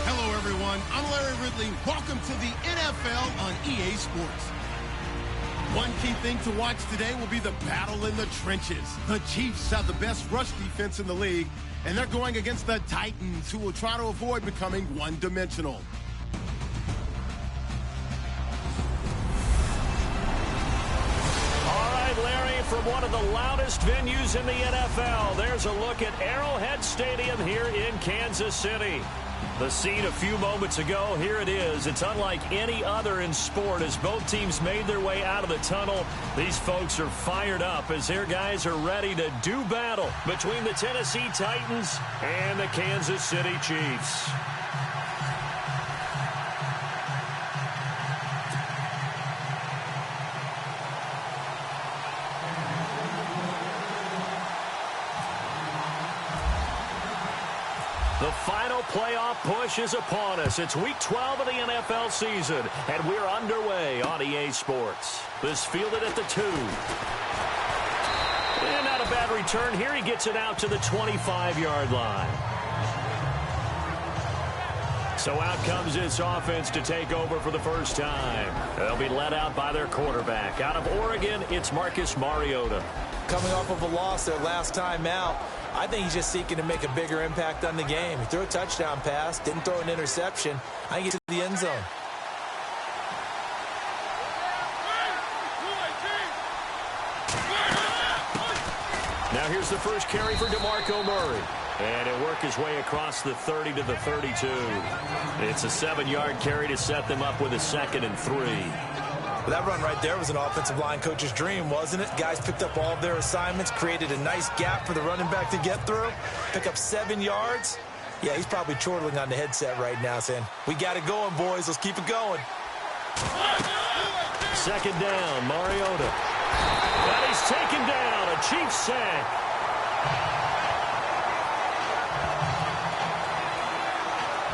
Hello, everyone. I'm Larry Ridley. Welcome to the NFL on EA Sports. One key thing to watch today will be the battle in the trenches. The Chiefs have the best rush defense in the league, and they're going against the Titans, who will try to avoid becoming one-dimensional. Larry, from one of the loudest venues in the NFL, there's a look at Arrowhead Stadium here in Kansas City. The scene a few moments ago, here it is. It's unlike any other in sport as both teams made their way out of the tunnel. These folks are fired up as their guys are ready to do battle between the Tennessee Titans and the Kansas City Chiefs. The final playoff push is upon us. It's Week 12 of the NFL season, and we're underway on EA Sports. This fielded at the 2. And not a bad return here. He gets it out to the 25-yard line. So out comes this offense to take over for the first time. They'll be led out by their quarterback. Out of Oregon, it's Marcus Mariota. Coming off of a loss their last time out, I think he's just seeking to make a bigger impact on the game. He threw a touchdown pass, didn't throw an interception. I think he's to the end zone. Now here's the first carry for DeMarco Murray. And he'll work his way across the 30 to the 32. It's a 7-yard carry to set them up with a 2nd and 3. Well, that run right there was an offensive line coach's dream, wasn't it? Guys picked up all of their assignments, created a nice gap for the running back to get through, pick up 7 yards. Yeah, he's probably chortling on the headset right now saying, we got it going, boys. Let's keep it going. 2nd down, Mariota. And he's taken down, a Chiefs sack.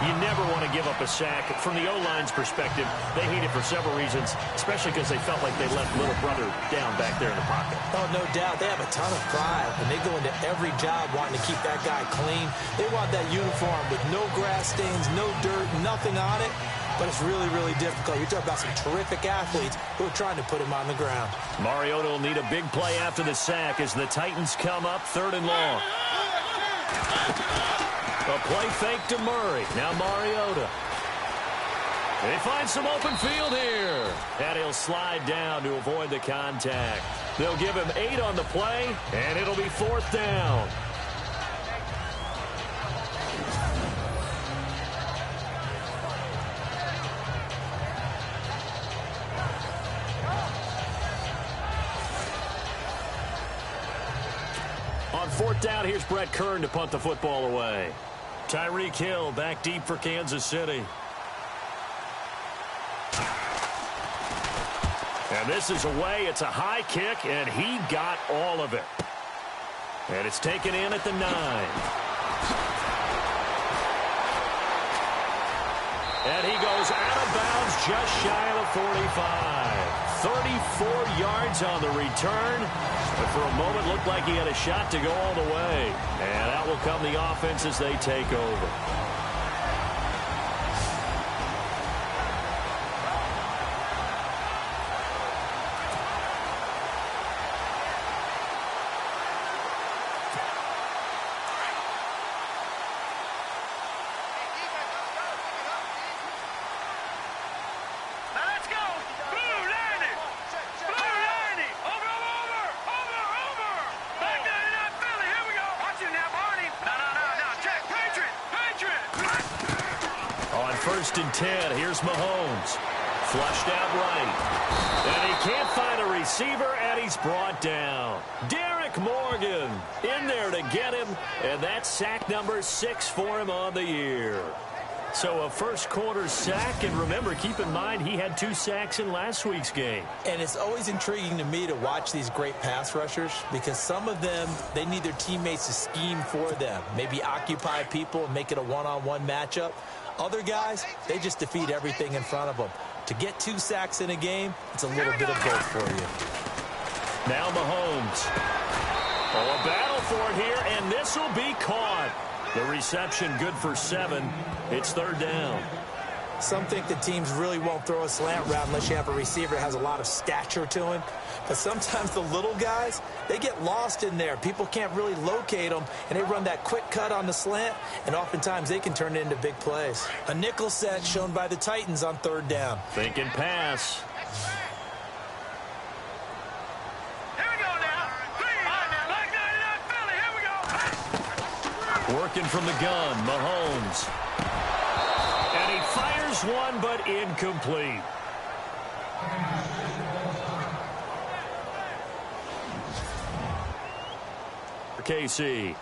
You never want to give up a sack. From the O-line's perspective, they hate it for several reasons, especially because they felt like they left little brother down back there in the pocket. Oh, no doubt. They have a ton of pride, and they go into every job wanting to keep that guy clean. They want that uniform with no grass stains, no dirt, nothing on it. But it's really, really difficult. You're talking about some terrific athletes who are trying to put him on the ground. Mariota will need a big play after the sack as the Titans come up 3rd and long. A play fake to Murray. Now Mariota. They find some open field here. And he'll slide down to avoid the contact. They'll give him 8 on the play, and it'll be 4th down. On 4th down, here's Brett Kern to punt the football away. Tyreek Hill back deep for Kansas City. And this is away. It's a high kick, and he got all of it. And it's taken in at the 9. And he goes out of bounds just shy of the 45. 34 yards on the return. But for a moment, looked like he had a shot to go all the way. And out will come the offense as they take over. First and 10. Here's Mahomes. Flushed out right. And he can't find a receiver, and he's brought down. Derek Morgan in there to get him, and that's sack number 6 for him on the year. So a first quarter sack, and remember, keep in mind, he had 2 sacks in last week's game. And it's always intriguing to me to watch these great pass rushers because some of them, they need their teammates to scheme for them. Maybe occupy people and make it a one-on-one matchup. Other guys, they just defeat everything in front of them. To get 2 sacks in a game, it's a little bit of both for you. Now Mahomes. Oh, a battle for it here, and this will be caught. The reception good for 7. It's 3rd down. Some think the teams really won't throw a slant route unless you have a receiver that has a lot of stature to him. But sometimes the little guys, they get lost in there. People can't really locate them, and they run that quick cut on the slant, and oftentimes they can turn it into big plays. A nickel set shown by the Titans on 3rd down. Thinking pass. Here we go now. Like 99 Philly. Here we go. Working from the gun, Mahomes. And he fires one, but incomplete. For KC.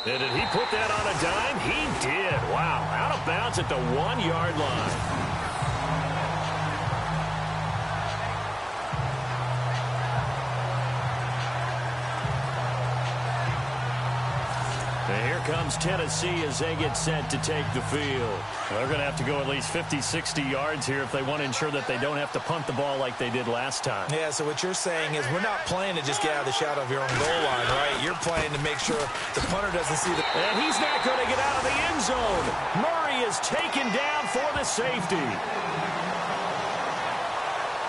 Did he put that on a dime? He did. Wow. Out of bounds at the 1-yard line. And here comes Tennessee as they get set to take the field. They're going to have to go at least 50, 60 yards here if they want to ensure that they don't have to punt the ball like they did last time. Yeah, so what you're saying is we're not playing to just get out of the shadow of your own goal line, right? You're playing to make sure the punter doesn't see the... And he's not going to get out of the end zone. Murray is taken down for the safety.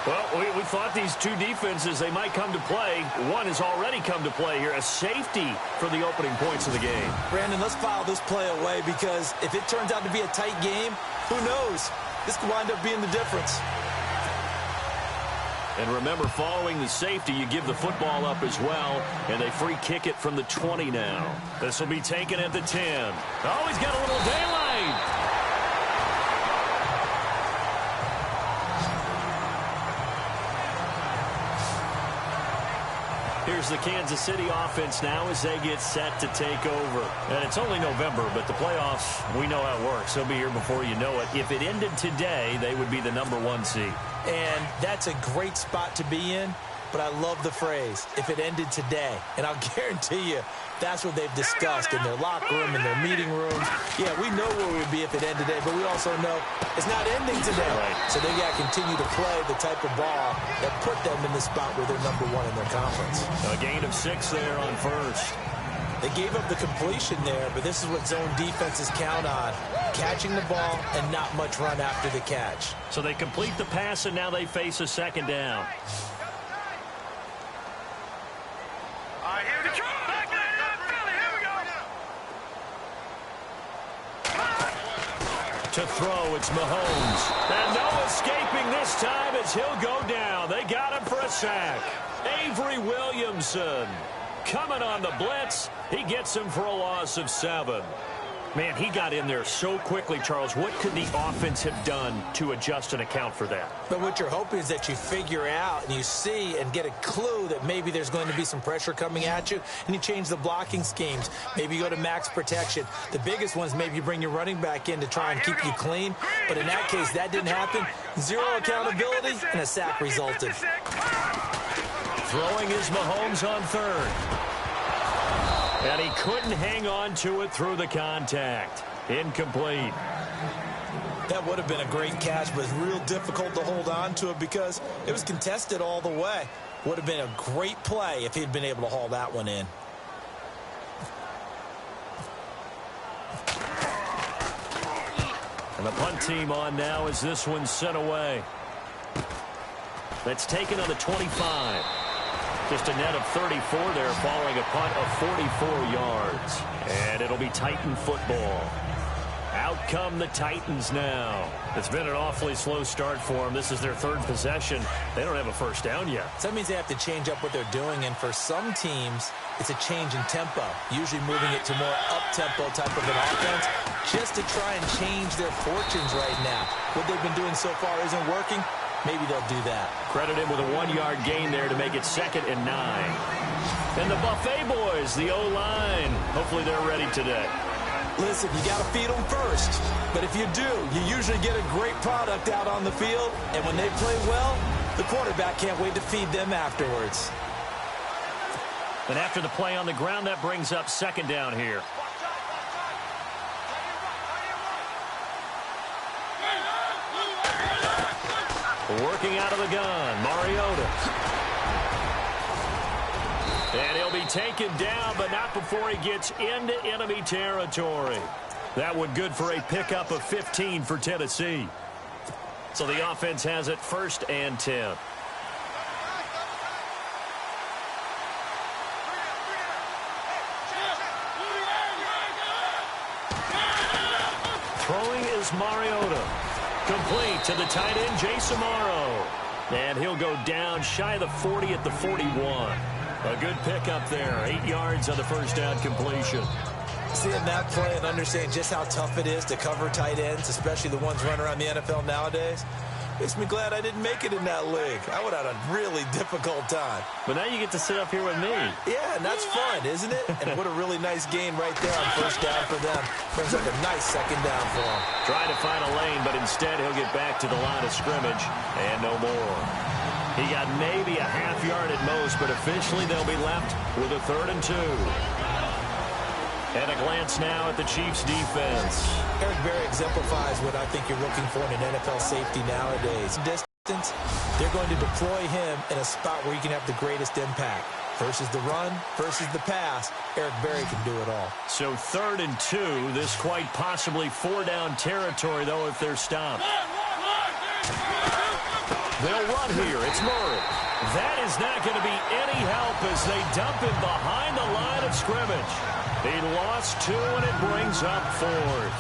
Well, we thought these two defenses, they might come to play. One has already come to play here, a safety for the opening points of the game. Brandon, let's file this play away because if it turns out to be a tight game, who knows? This could wind up being the difference. And remember, following the safety, you give the football up as well, and they free kick it from the 20 now. This will be taken at the 10. Oh, he's got a little daylight. Here's the Kansas City offense now as they get set to take over. And it's only November, but the playoffs, we know how it works. They'll be here before you know it. If it ended today, they would be the #1 seed. And that's a great spot to be in, but I love the phrase, if it ended today. And I'll guarantee you, that's what they've discussed in their locker room, in their meeting rooms. Yeah, we know where we'd be if it ended today, but we also know it's not ending today. Right. So they got to continue to play the type of ball that put them in the spot where they're #1 in their conference. A gain of 6 there on first. They gave up the completion there, but this is what zone defenses count on, catching the ball and not much run after the catch. So they complete the pass, and now they face a 2nd down. To throw, it's Mahomes. And no escaping this time as he'll go down. They got him for a sack. Avery Williamson coming on the blitz. He gets him for a loss of 7. Man, he got in there so quickly, Charles. What could the offense have done to adjust and account for that? But what you're hoping is that you figure out and you see and get a clue that maybe there's going to be some pressure coming at you, and you change the blocking schemes. Maybe you go to max protection. The biggest one is maybe you bring your running back in to try and keep you clean. But in that case, that didn't happen. 0 accountability, and a sack resulted. Throwing is Mahomes on 3rd. And he couldn't hang on to it through the contact. Incomplete. That would have been a great catch, but it's real difficult to hold on to it because it was contested all the way. Would have been a great play if he'd been able to haul that one in. And the punt team on now as this one's sent away. That's taken on the 25. Just a net of 34 there following a punt of 44 yards. And it'll be Titan football. Out come the Titans now. It's been an awfully slow start for them. This is their 3rd possession. They don't have a first down yet. So that means they have to change up what they're doing. And for some teams, it's a change in tempo. Usually moving it to more up-tempo type of an offense just to try and change their fortunes right now. What they've been doing so far isn't working. Maybe they'll do that. Credit him with a 1-yard gain there to make it 2nd and 9. And the Buffet boys, the O-line. Hopefully they're ready today. Listen, you got to feed them first. But if you do, you usually get a great product out on the field. And when they play well, the quarterback can't wait to feed them afterwards. And after the play on the ground, that brings up second down here. Working out of the gun, Mariota. And he'll be taken down, but not before he gets into enemy territory. That one good for a pickup of 15 for Tennessee. So the offense has it 1st and 10. Throwing is Mariota. Complete to the tight end, Jason Morrow. And he'll go down shy of the 40 at the 41. A good pickup there. 8 yards on the first down completion. Seeing that play and understanding just how tough it is to cover tight ends, especially the ones running around the NFL nowadays, makes me glad I didn't make it in that league. I would have had a really difficult time. But now you get to sit up here with me. Yeah, and that's fun, isn't it? And what a really nice gain right there on first down for them. Brings up a nice second down for them. Trying to find a lane, but instead he'll get back to the line of scrimmage and no more. He got maybe a half yard at most, but officially they'll be left with a 3rd and 2. And a glance now at the Chiefs' defense. Eric Berry exemplifies what I think you're looking for in an NFL safety nowadays. Distance, they're going to deploy him in a spot where he can have the greatest impact. Versus the run, versus the pass, Eric Berry can do it all. So 3rd and 2, this quite possibly 4-down territory, though, if they're stopped. They'll run here. It's Murray. That is not going to be any help as they dump him behind the line of scrimmage. He lost 2, and it brings up 4th.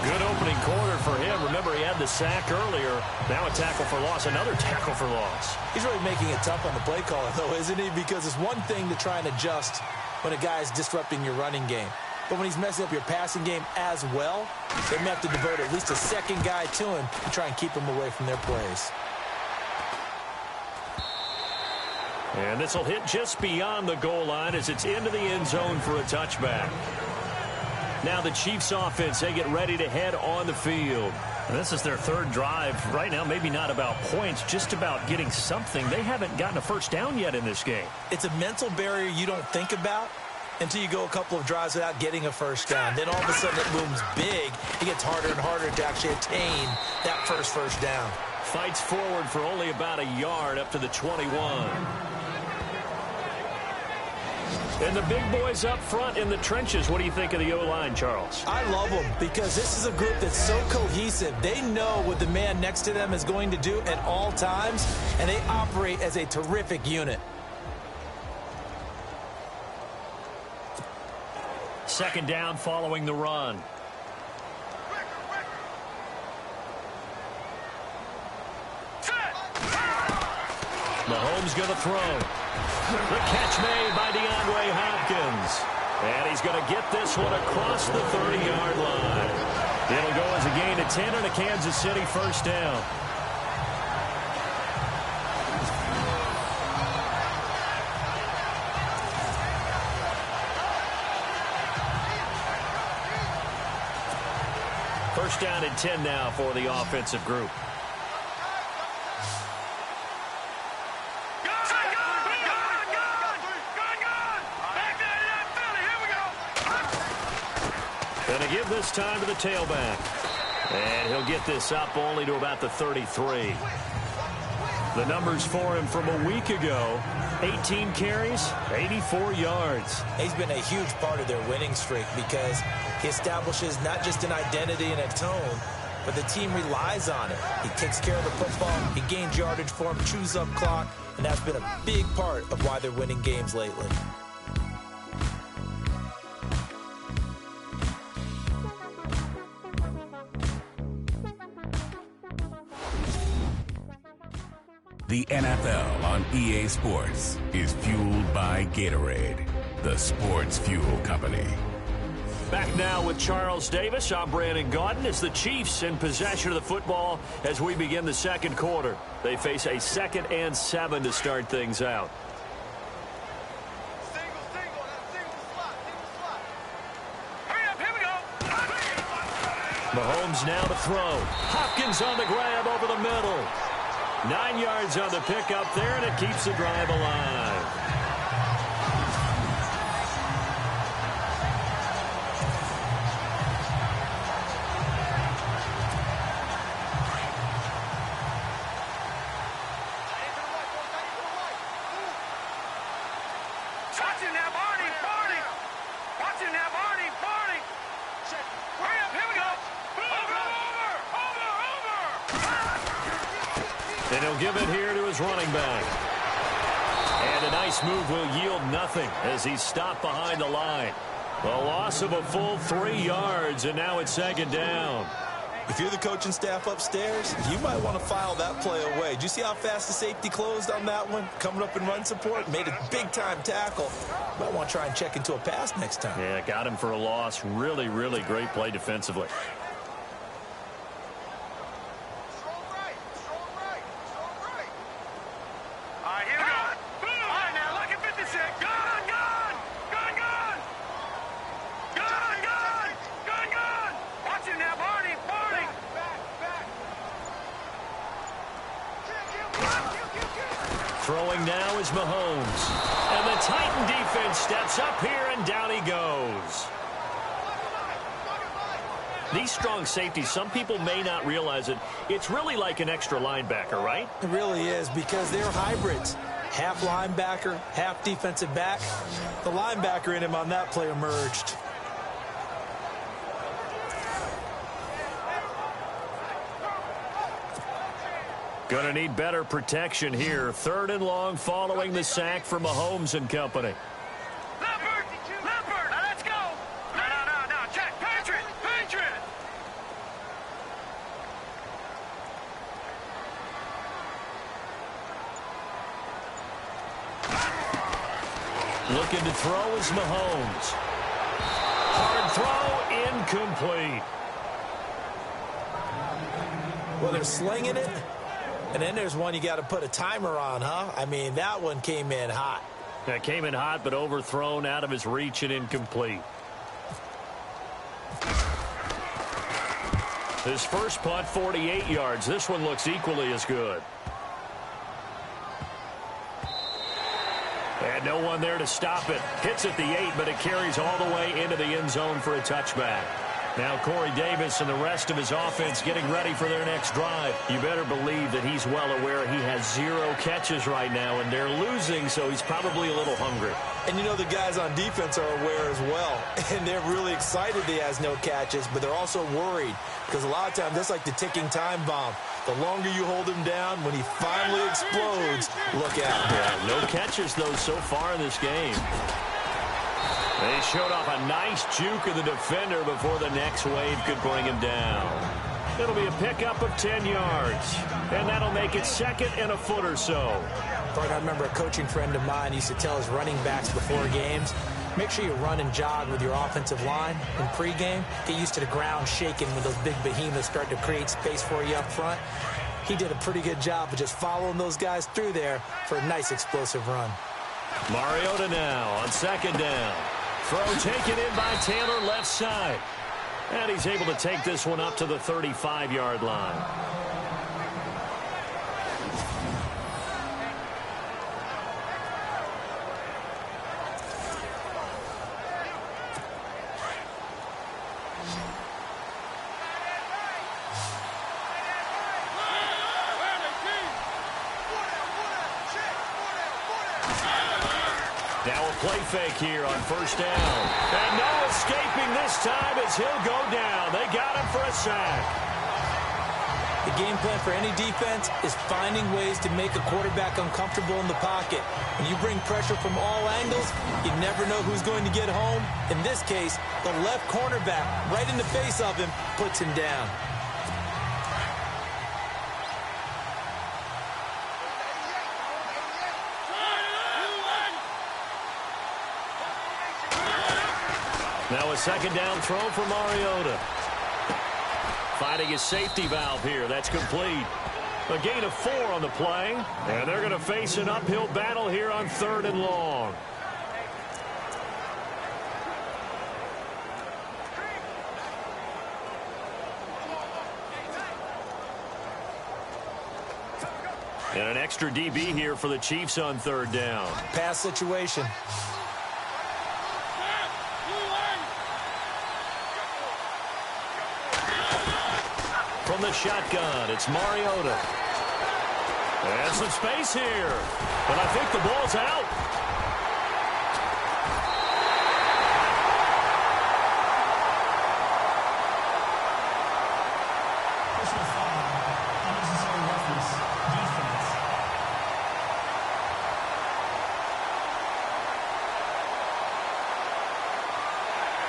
Good opening quarter for him. Remember, he had the sack earlier. Now a tackle for loss, another tackle for loss. He's really making it tough on the play caller, though, isn't he? Because it's one thing to try and adjust when a guy is disrupting your running game. But when he's messing up your passing game as well, they may have to devote at least a second guy to him and try and keep him away from their plays. And this will hit just beyond the goal line as it's into the end zone for a touchback. Now the Chiefs offense, they get ready to head on the field. And this is their 3rd drive. Right now, maybe not about points, just about getting something. They haven't gotten a first down yet in this game. It's a mental barrier you don't think about until you go a couple of drives without getting a first down. Then all of a sudden it looms big. It gets harder and harder to actually attain that first down. Fights forward for only about a yard up to the 21. And the big boys up front in the trenches. What do you think of the O-line, Charles? I love them because this is a group that's so cohesive. They know what the man next to them is going to do at all times, and they operate as a terrific unit. 2nd down following the run. Mahomes going to throw. The catch made by DeAndre Hopkins. And he's going to get this one across the 30-yard line. It'll go as a gain of 10 and a Kansas City first down. First down and 10 now for the offensive group. Going to give this time to the tailback. And he'll get this up only to about the 33. The numbers for him from a week ago, 18 carries, 84 yards. He's been a huge part of their winning streak because he establishes not just an identity and a tone, but the team relies on it. He takes care of the football, he gains yardage for him, chews up clock, and that's been a big part of why they're winning games lately. The NFL on EA Sports is fueled by Gatorade, the sports fuel company. Back now with Charles Davis. I'm Brandon Gaudin. As the Chiefs in possession of the football as we begin the second quarter. They face a 2nd and 7 to start things out. Hurry up, here we go. Mahomes now to throw. Hopkins on the grab over the middle. 9 yards on the pickup there, and it keeps the drive alive. Watching now, Barney. Watching now, Barney. Hurry up, here we go. Over. And he'll give it here to his running back. And a nice move will yield nothing as he's stopped behind the line. A loss of a full 3 yards, and now it's second down. If you're the coaching staff upstairs, you might want to file that play away. Did you see how fast the safety closed on that one? Coming up in run support, made a big-time tackle. Might want to try and check into a pass next time. Yeah, got him for a loss. Really, really great play defensively. All right, here we go. All right, now, look at 56. Gun. Watching now, Barney. Throwing now is Mahomes. And the Titan defense steps up here, and down he goes. These strong safeties, some people may not realize it. It's really like an extra linebacker, right? It really is, because they're hybrids. Half linebacker, half defensive back. The linebacker in him on that play emerged. Gonna need better protection here. 3rd and long following the sack from Mahomes and company. Leopard, now let's go. No, check, Patriot. Looking to throw is Mahomes. Hard throw, incomplete. Well, they're slinging it. And then there's one you got to put a timer on, huh? I mean, that one came in hot. That came in hot, but overthrown, out of his reach, and incomplete. His first punt, 48 yards. This one looks equally as good. And no one there to stop it. Hits at the 8, but it carries all the way into the end zone for a touchback. Now Corey Davis and the rest of his offense getting ready for their next drive. You better believe that he's well aware he has 0 catches right now, and they're losing, so he's probably a little hungry. And you know the guys on defense are aware as well. And they're really excited he has no catches, but they're also worried. Because a lot of times that's like the ticking time bomb. The longer you hold him down, when he finally explodes, look out. Yeah, no catches, though, so far in this game. They showed off a nice juke of the defender before the next wave could bring him down. It'll be a pickup of 10 yards. And that'll make it 2nd and a foot or so. I remember a coaching friend of mine used to tell his running backs before games, make sure you run and jog with your offensive line in pregame. Get used to the ground shaking when those big behemoths start to create space for you up front. He did a pretty good job of just following those guys through there for a nice explosive run. Mariota now on 2nd down. Throw taken in by Taylor left side. And he's able to take this one up to the 35-yard line. Now a play fake here on 1st down. And no escaping this time as he'll go down. They got him for a sack. The game plan for any defense is finding ways to make a quarterback uncomfortable in the pocket. When you bring pressure from all angles, you never know who's going to get home. In this case, the left cornerback, right in the face of him, puts him down. Now a 2nd down throw for Mariota. Finding his safety valve here. That's complete. A gain of 4 on the play. And they're going to face an uphill battle here on 3rd and long. And an extra DB here for the Chiefs on 3rd down. Pass situation. From the shotgun, it's Mariota. And some space here. But I think the ball's out.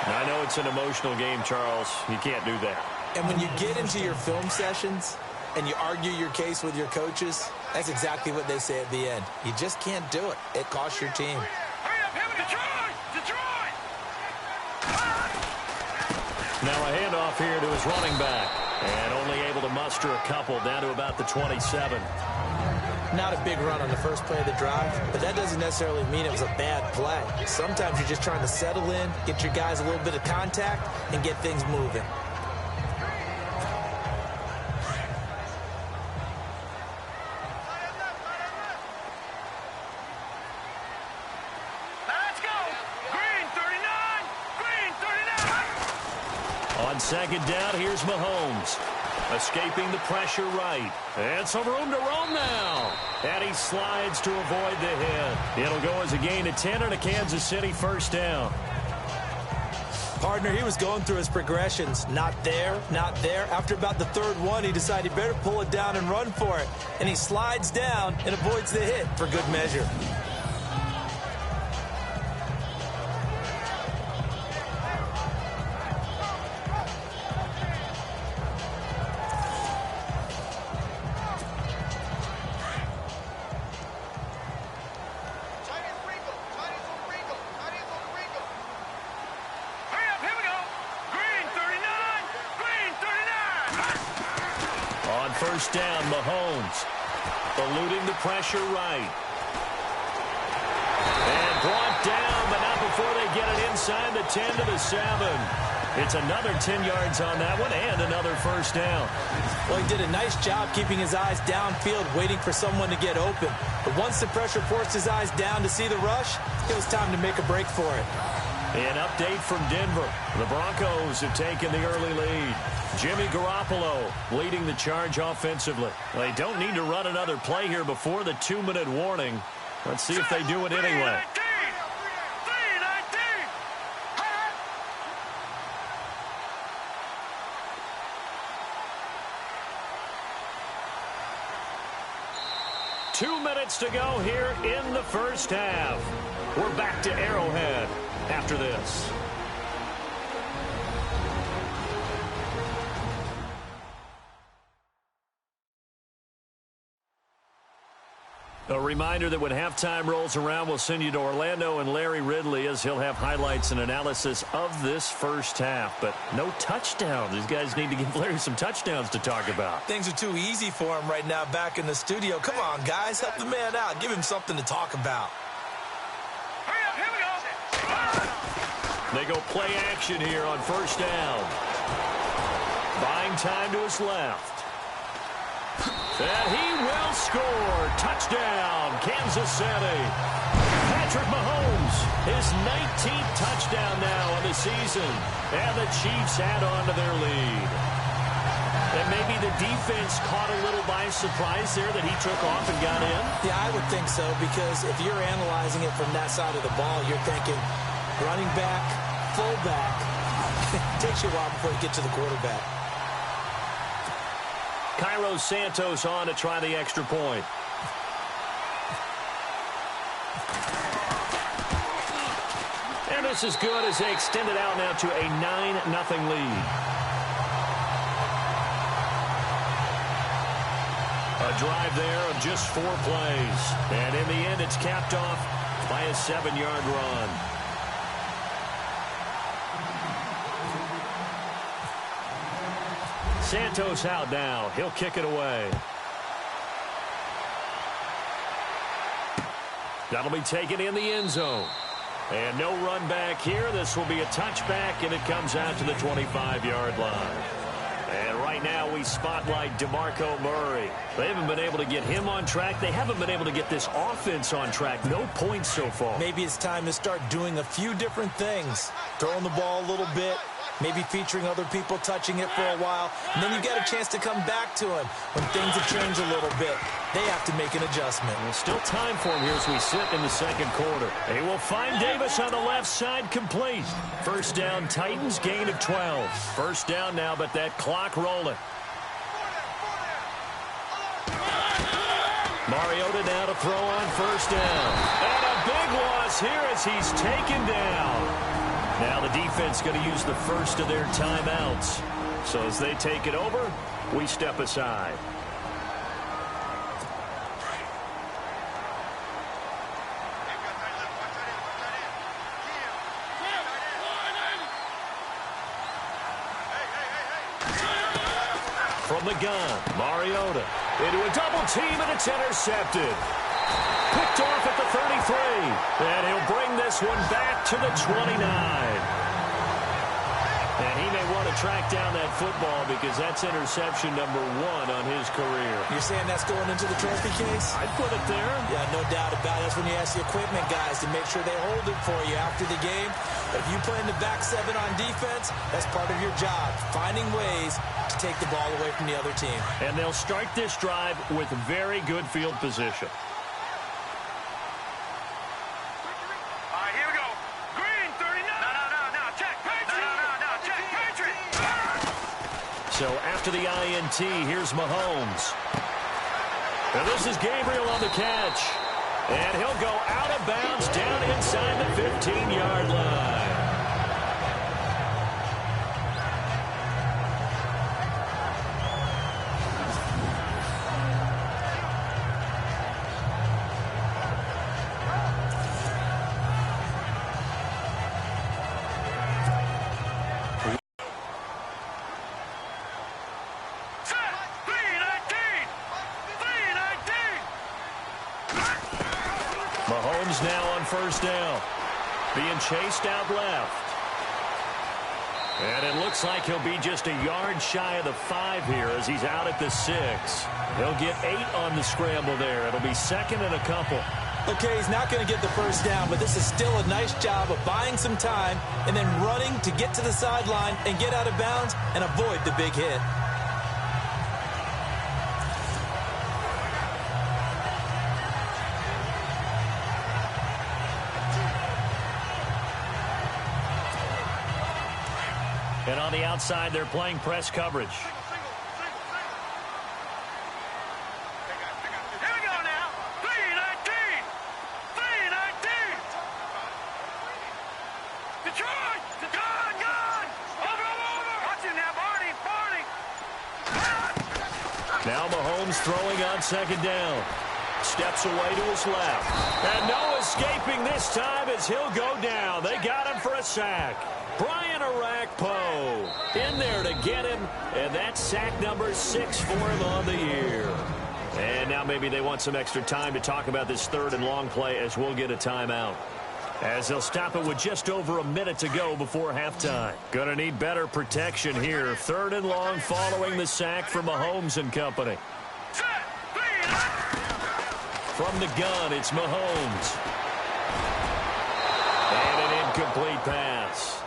I know it's an emotional game, Charles. You can't do that. And when you get into your film sessions and you argue your case with your coaches, that's exactly what they say at the end. You just can't do it. It costs your team. Hurry up, Detroit! Detroit! Now a handoff here to his running back. And only able to muster a couple down to about the 27. Not a big run on the first play of the drive, but that doesn't necessarily mean it was a bad play. Sometimes you're just trying to settle in, get your guys a little bit of contact, and get things moving. Let's go! Green 39! Green 39! On second down, here's Mahomes. Escaping the pressure right. And some room to roam now. And he slides to avoid the hit. It'll go as a gain of 10 and a Kansas City first down. Partner, he was going through his progressions. Not there, not there. After about the third one, he decided he better pull it down and run for it. And he slides down and avoids the hit for good measure. First down, Mahomes. Eluding the pressure right. And brought down, but not before they get it inside the 10 to the 7. It's another 10 yards on that one and another first down. Well, he did a nice job keeping his eyes downfield, waiting for someone to get open. But once the pressure forced his eyes down to see the rush, it was time to make a break for it. An update from Denver. The Broncos have taken the early lead. Jimmy Garoppolo leading the charge offensively. They don't need to run another play here before the 2-minute warning. Let's see if they do it anyway. 2 minutes to go here in the first half. We're back to Arrowhead after this. A reminder that when halftime rolls around, we'll send you to Orlando and Larry Ridley as he'll have highlights and analysis of this first half. But no touchdowns. These guys need to give Larry some touchdowns to talk about. Things are too easy for him right now back in the studio. Come on, guys. Help the man out. Give him something to talk about. Hurry up, here we go. They go play action here on first down. Buying time to his left. And he will score. Touchdown, Kansas City. Patrick Mahomes, his 19th touchdown now of the season. And the Chiefs add on to their lead. And maybe the defense caught a little by surprise there that he took off and got in? Yeah, I would think so, because if you're analyzing it from that side of the ball, you're thinking running back, fullback. It takes you a while before you get to the quarterback. Cairo Santos on to try the extra point. And this is good as they extend it out now to a 9-0 lead. A drive there of just 4 plays. And in the end, it's capped off by a 7-yard run. Santos out now. He'll kick it away. That'll be taken in the end zone. And no run back here. This will be a touchback, and it comes out to the 25-yard line. And right now we spotlight DeMarco Murray. They haven't been able to get him on track. They haven't been able to get this offense on track. No points so far. Maybe it's time to start doing a few different things. Throwing the ball a little bit. Maybe featuring other people touching it for a while. And then you get a chance to come back to him when things have changed a little bit. They have to make an adjustment. Well, still time for him here as we sit in the second quarter. They will find Davis on the left side complete. First down, Titans, gain of 12. First down now, but that clock rolling. Mariota now to throw on first down. And a big loss here as he's taken down. Now the defense going to use the first of their timeouts. So as they take it over, we step aside. From the gun, Mariota into a double team, and it's intercepted. Picked off at the 33, and he'll bring this one back to the 29. And he may want to track down that football because that's interception number 1 on his career. You're saying that's going into the trophy case? I'd put it there. Yeah, no doubt about it. That's when you ask the equipment guys to make sure they hold it for you after the game. But if you play in the back 7 on defense, that's part of your job, finding ways to take the ball away from the other team. And they'll start this drive with very good field position. So after the INT, here's Mahomes. And this is Gabriel on the catch. And he'll go out of bounds down inside the 15-yard line. Mahomes now on first down. Being chased out left. And it looks like he'll be just a yard shy of the 5 here as he's out at the 6. He'll get 8 on the scramble there. It'll be second and a couple. Okay, he's not going to get the first down, but this is still a nice job of buying some time and then running to get to the sideline and get out of bounds and avoid the big hit. And on the outside, they're playing press coverage. Here we go now. 3-19. 3-19. Detroit. Gone. Over. Watch him now, Barney. Now Mahomes throwing on second down. Steps away to his left. And no escaping this time as he'll go down. They got him for a sack. Brian Arakpo in there to get him, and that's sack number 6 for him on the year. And now maybe they want some extra time to talk about this third and long play as we'll get a timeout. As they'll stop it with just over a minute to go before halftime. Gonna need better protection here. Third and long following the sack from Mahomes and company. From the gun, it's Mahomes. And an incomplete pass.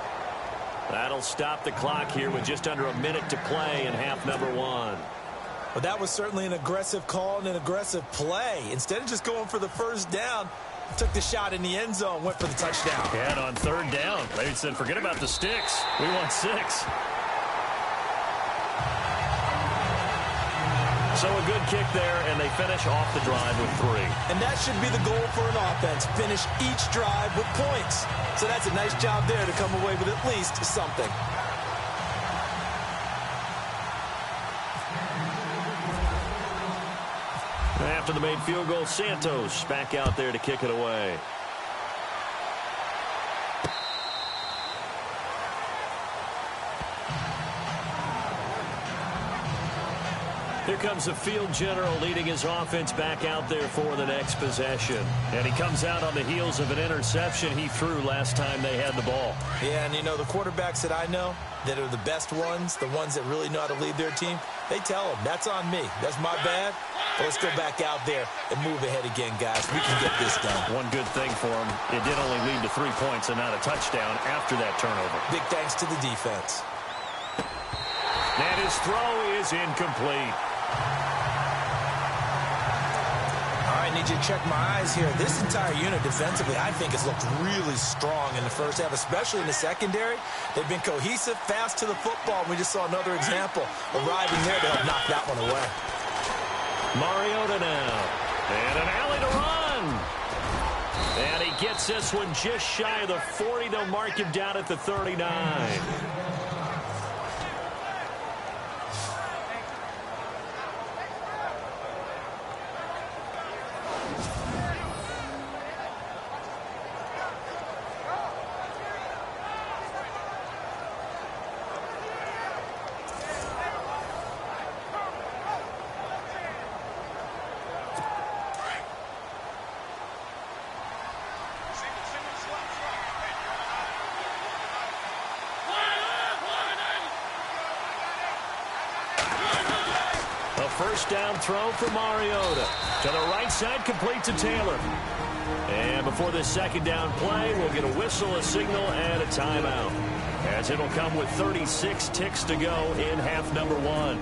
That'll stop the clock here with just under a minute to play in half number 1. Well, that was certainly an aggressive call and an aggressive play. Instead of just going for the first down, took the shot in the end zone, went for the touchdown. Yeah, and on third down, they said, forget about the sticks. We want 6. So a good kick there, and they finish off the drive with 3. And that should be the goal for an offense, finish each drive with points. So that's a nice job there to come away with at least something. After the made field goal, Santos back out there to kick it away. Here comes the field general leading his offense back out there for the next possession. And he comes out on the heels of an interception he threw last time they had the ball. Yeah, and you know, the quarterbacks that I know that are the best ones, the ones that really know how to lead their team, they tell them, that's on me. That's my bad. But let's go back out there and move ahead again, guys. We can get this done. One good thing for him, it did only lead to 3 points and not a touchdown after that turnover. Big thanks to the defense. And his throw is incomplete. All right, need you to check my eyes here. This entire unit defensively, I think, has looked really strong in the first half, especially in the secondary. They've been cohesive, fast to the football. We just saw another example arriving there to help knock that one away. Mariota now. And an alley to run. And he gets this one just shy of the 40. They'll mark him down at the 39. First down throw for Mariota. To the right side, complete to Taylor. And before this second down play, we'll get a whistle, a signal, and a timeout, as it'll come with 36 ticks to go in half number 1.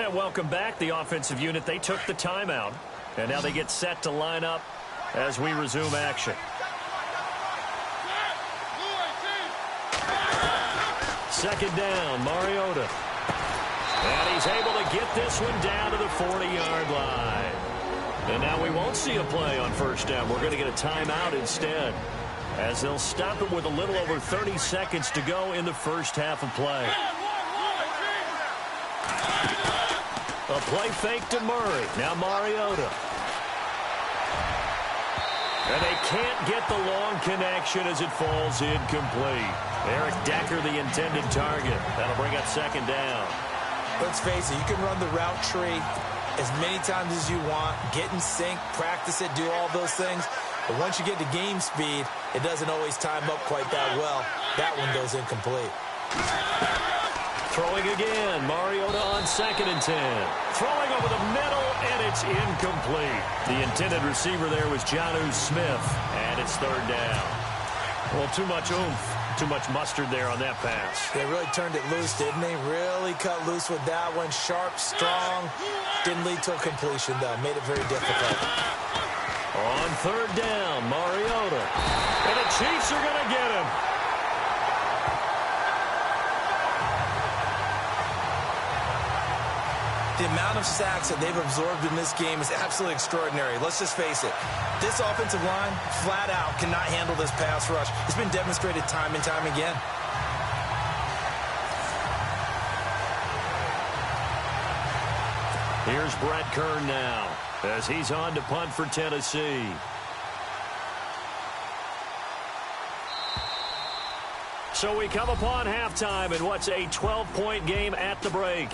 And welcome back, the offensive unit. They took the timeout, and now they get set to line up as we resume action. Second down, Mariota. And he's able to get this one down to the 40-yard line. And now we won't see a play on first down. We're going to get a timeout instead, as they'll stop it with a little over 30 seconds to go in the first half of play. A play fake to Murray. Now Mariota. And they can't get the long connection as it falls incomplete. Eric Decker, the intended target. That'll bring up second down. Let's face it, you can run the route tree as many times as you want, get in sync, practice it, do all those things. But once you get to game speed, it doesn't always time up quite that well. That one goes incomplete. Throwing again, Mariota on 2nd and 10. Throwing over the middle, and it's incomplete. The intended receiver there was Jonnu Smith, and it's third down. Well, too much oomph, too much mustard there on that pass. They really turned it loose, didn't they? Really cut loose with that one. Sharp, strong. Didn't lead to a completion, though. Made it very difficult. On third down, Mariota. And the Chiefs are going to get him. The amount of sacks that they've absorbed in this game is absolutely extraordinary. Let's just face it. This offensive line, flat out, cannot handle this pass rush. It's been demonstrated time and time again. Here's Brett Kern now, as he's on to punt for Tennessee. So we come upon halftime in what's a 12-point game at the break,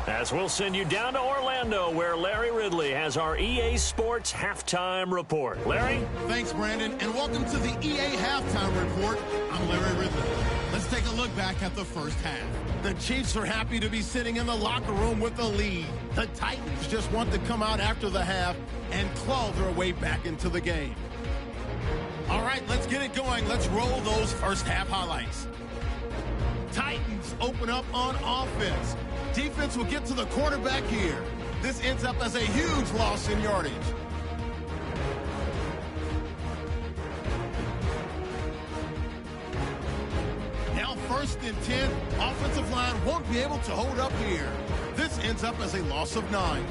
as we'll send you down to Orlando, where Larry Ridley has our EA Sports Halftime Report. Larry? Thanks, Brandon, and welcome to the EA Halftime Report. I'm Larry Ridley. Let's take a look back at the first half. The Chiefs are happy to be sitting in the locker room with the lead. The Titans just want to come out after the half and claw their way back into the game. All right, let's get it going. Let's roll those first half highlights. Titans open up on offense. Defense will get to the quarterback here. This ends up as a huge loss in yardage. Now 1st and 10. Offensive line won't be able to hold up here. This ends up as a loss of 9.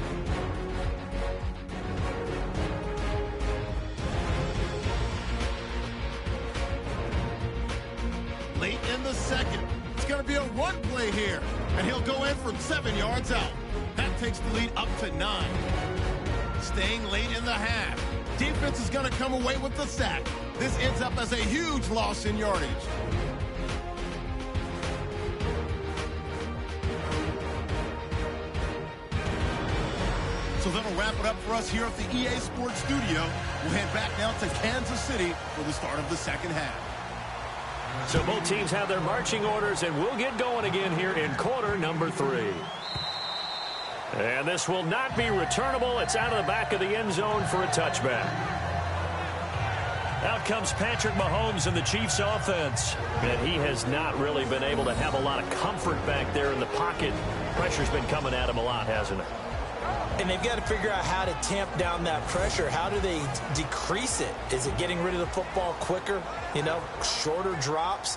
Late in the second. It's going to be a run play here, and he'll go in from 7 yards out. That takes the lead up to 9. Staying late in the half. Defense is going to come away with the sack. This ends up as a huge loss in yardage. So that'll wrap it up for us here at the EA Sports Studio. We'll head back now to Kansas City for the start of the second half. So both teams have their marching orders, and we'll get going again here in quarter number 3. And this will not be returnable. It's out of the back of the end zone for a touchback. Out comes Patrick Mahomes in the Chiefs offense. And he has not really been able to have a lot of comfort back there in the pocket. Pressure's been coming at him a lot, hasn't it? And they've got to figure out how to tamp down that pressure. How do they decrease it? Is it getting rid of the football quicker? You know, shorter drops?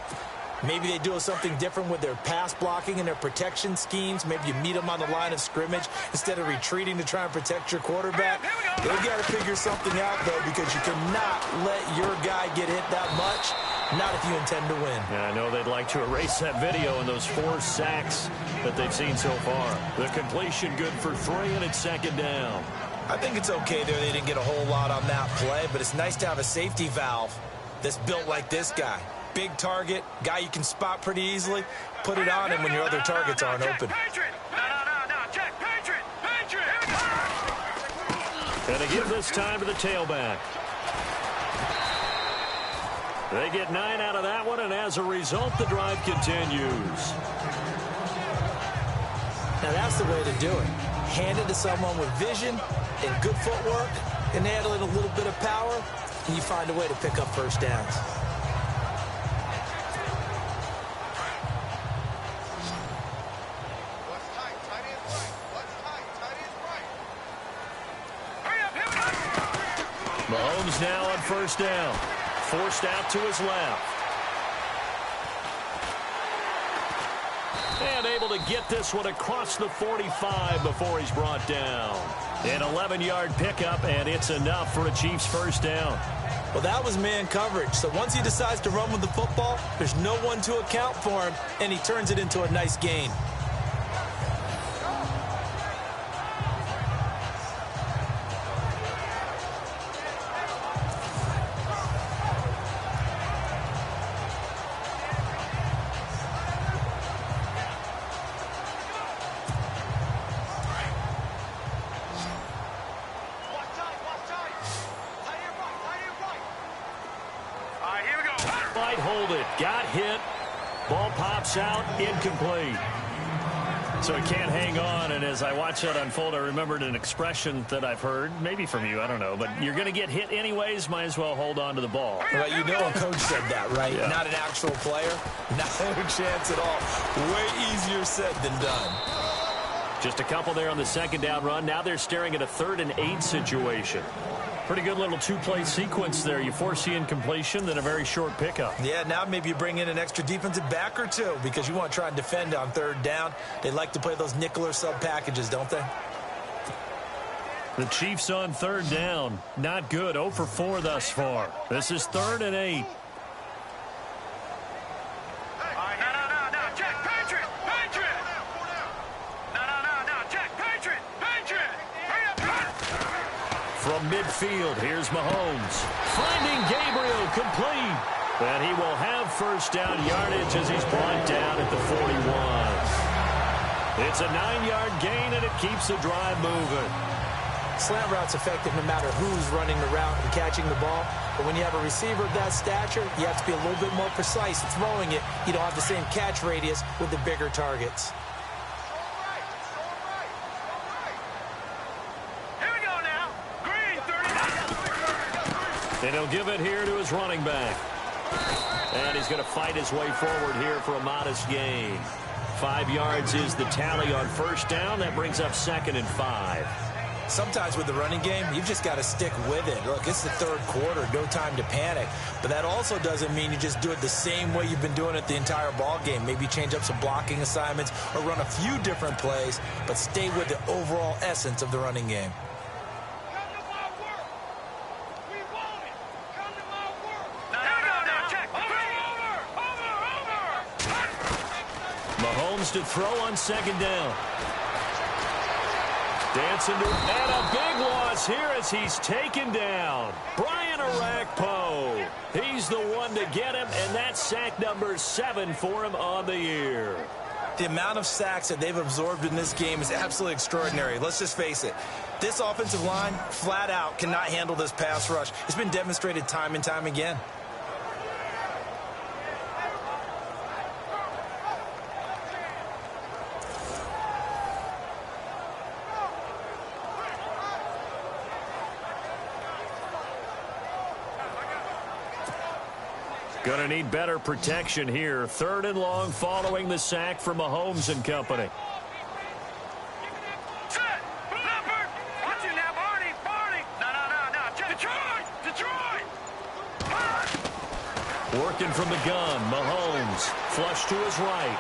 Maybe they do something different with their pass blocking and their protection schemes. Maybe you meet them on the line of scrimmage instead of retreating to try and protect your quarterback. They've got to figure something out, though, because you cannot let your guy get hit that much, not if you intend to win. Yeah, I know they'd like to erase that video and those 4 sacks that they've seen so far. The completion good for 3, and it's second down. I think it's okay there. They didn't get a whole lot on that play, but it's nice to have a safety valve that's built like this guy. Big target, guy you can spot pretty easily. Put it on him when your other targets aren't open. And they give this time to the tailback. They get 9 out of that one, and as a result, the drive continues. Now, that's the way to do it. Hand it to someone with vision and good footwork, and add a little bit of power, and you find a way to pick up first downs. Mahomes now on first down. Forced out to his left. And able to get this one across the 45 before he's brought down. An 11-yard pickup, and it's enough for a Chiefs first down. Well, that was man coverage. So once he decides to run with the football, there's no one to account for him, and he turns it into a nice gain. Might hold it. Got hit. Ball pops out. Incomplete. So he can't hang on, and as I watch that unfold, I remembered an expression that I've heard, maybe from you, I don't know, but you're going to get hit anyways, might as well hold on to the ball. Right, you know a coach said that, right? Yeah. Not an actual player. Not a chance at all. Way easier said than done. Just a couple there on the second down run. Now they're staring at a 3rd and 8 situation. Pretty good little 2-play sequence there. You force the incompletion, then a very short pickup. Yeah, now maybe you bring in an extra defensive back or two because you want to try and defend on 3rd down. They like to play those nickel or sub packages, don't they? The Chiefs on 3rd down. Not good. 0 for 4 thus far. This is 3rd and 8. From midfield, here's Mahomes. Finding Gabriel, complete. And he will have first down yardage as he's brought down at the 41. It's a 9-yard gain, and it keeps the drive moving. Slant route's effective no matter who's running the route and catching the ball. But when you have a receiver of that stature, you have to be a little bit more precise throwing it. You don't have the same catch radius with the bigger targets. And he'll give it here to his running back. And he's going to fight his way forward here for a modest gain. 5 yards is the tally on first down. That brings up 2nd and 5. Sometimes with the running game, you've just got to stick with it. Look, it's the 3rd quarter, no time to panic. But that also doesn't mean you just do it the same way you've been doing it the entire ball game. Maybe change up some blocking assignments or run a few different plays, but stay with the overall essence of the running game. Mahomes to throw on 2nd down. Dancing to, and a big loss here as he's taken down. Brian Orakpo. He's the one to get him, and that's sack number 7 for him on the year. The amount of sacks that they've absorbed in this game is absolutely extraordinary. Let's just face it. This offensive line, flat out, cannot handle this pass rush. It's been demonstrated time and time again. Going to need better protection here. 3rd and long following the sack from Mahomes and company. Set! Leopard! Watch it now, Barney! No. Detroit! Working from the gun, Mahomes. Flush to his right.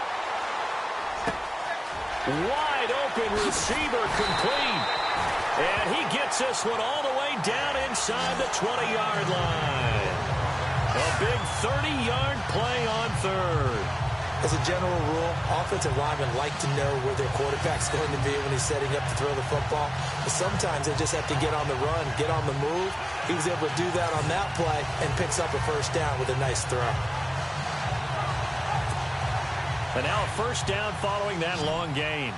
Wide open receiver complete. And he gets this one all the way down inside the 20-yard line. A big 30-yard play on third. As a general rule, offensive linemen like to know where their quarterback's going to be when he's setting up to throw the football. But sometimes they just have to get on the run, get on the move. He was able to do that on that play and picks up a first down with a nice throw. And now a first down following that long gain.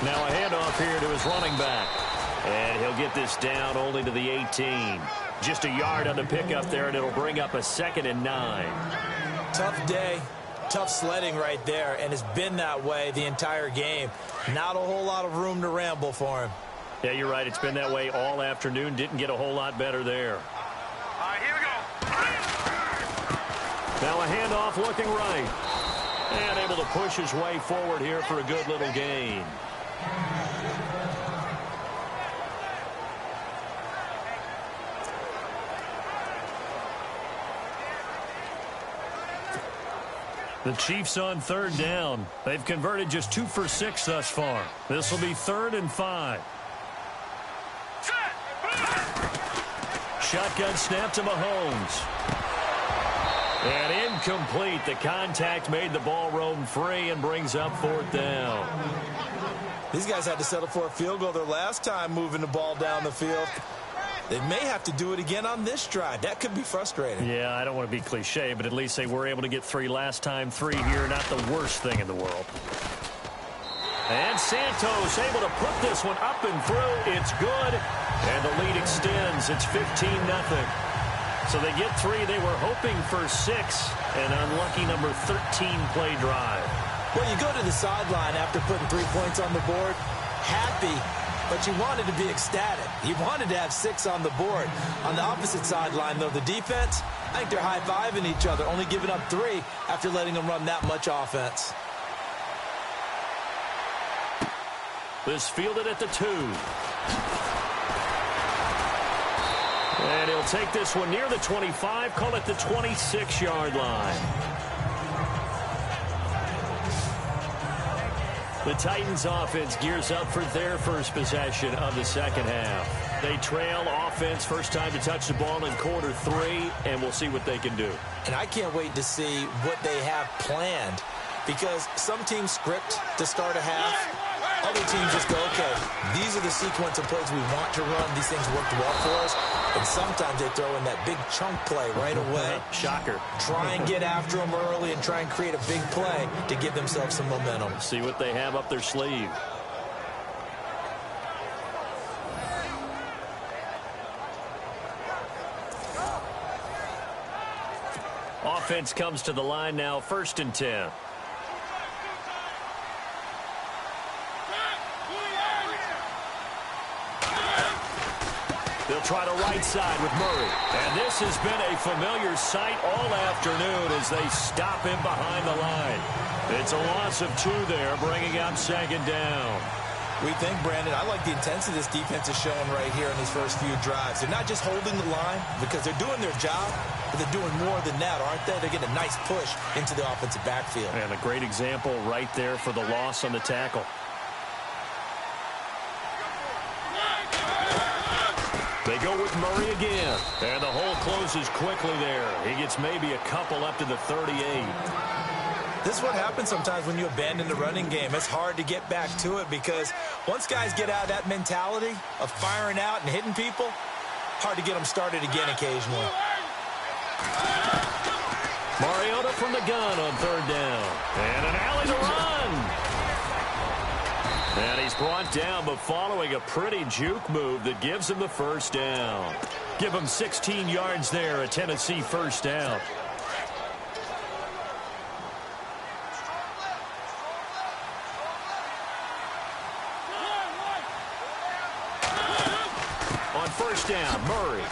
Now a handoff here to his running back. And he'll get this down only to the 18. Just a yard on the pickup there, and it'll bring up a 2nd and 9. Tough day, tough sledding right there, and it's been that way the entire game. Not a whole lot of room to ramble for him. Yeah, you're right. It's been that way all afternoon. Didn't get a whole lot better there. All right, here we go. Now a handoff looking right. And able to push his way forward here for a good little gain. The Chiefs on third down. They've converted just 2 for 6 thus far. This will be 3rd and 5. Shotgun snap to Mahomes. And incomplete. The contact made the ball roam free and brings up 4th down. These guys had to settle for a field goal their last time moving the ball down the field. They may have to do it again on this drive. That could be frustrating. Yeah, I don't want to be cliche, but at least they were able to get 3 last time. 3 here, not the worst thing in the world. And Santos able to put this one up and through. It's good. And the lead extends. It's 15-0. So they get 3. They were hoping for 6. An unlucky number 13 play drive. Well, you go to the sideline after putting 3 points on the board, happy, but you wanted to be ecstatic. You wanted to have 6 on the board. On the opposite sideline, though, the defense, I think they're high-fiving each other, only giving up 3 after letting them run that much offense. This fielded at the 2. And he'll take this one near the 25, call it the 26-yard line. The Titans offense gears up for their first possession of the second half. They trail offense, first time to touch the ball in quarter 3, and we'll see what they can do. And I can't wait to see what they have planned, because some teams script to start a half. Other teams just go, okay, these are the sequence of plays we want to run. These things worked well for us. And sometimes they throw in that big chunk play right away. Shocker. Try and get after them early and try and create a big play to give themselves some momentum. See what they have up their sleeve. Offense comes to the line now, 1st and 10. They'll try the right side with Murray. And this has been a familiar sight all afternoon as they stop him behind the line. It's a loss of 2 there, bringing up 2nd down. We think, Brandon, I like the intensity this defense is showing right here in these first few drives. They're not just holding the line because they're doing their job, but they're doing more than that, aren't they? They're getting a nice push into the offensive backfield. And a great example right there for the loss on the tackle. They go with Murray again. And the hole closes quickly there. He gets maybe a couple up to the 38. This is what happens sometimes when you abandon the running game. It's hard to get back to it because once guys get out of that mentality of firing out and hitting people, hard to get them started again occasionally. Mariota from the gun on 3rd down. And an alley to run. And he's brought down, but following a pretty juke move that gives him the 1st down. Give him 16 yards there, a Tennessee 1st down. On 1st down, Murray.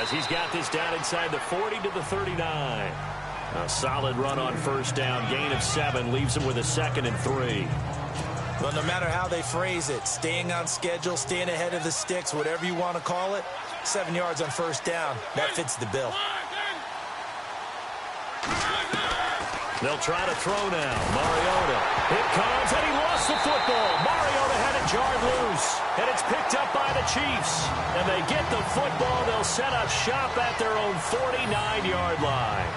as he's got this down inside the 40 to the 39. A solid run on first down. Gain of 7 leaves him with a 2nd and 3. Well, no matter how they phrase it, staying on schedule, staying ahead of the sticks, whatever you want to call it, 7 yards on first down, that fits the bill. They'll try to throw now. Mariota. It comes, and he lost the football. Mariota had it jarred loose, and it's picked up by the Chiefs. And they get the football. They'll set up shop at their own 49-yard line.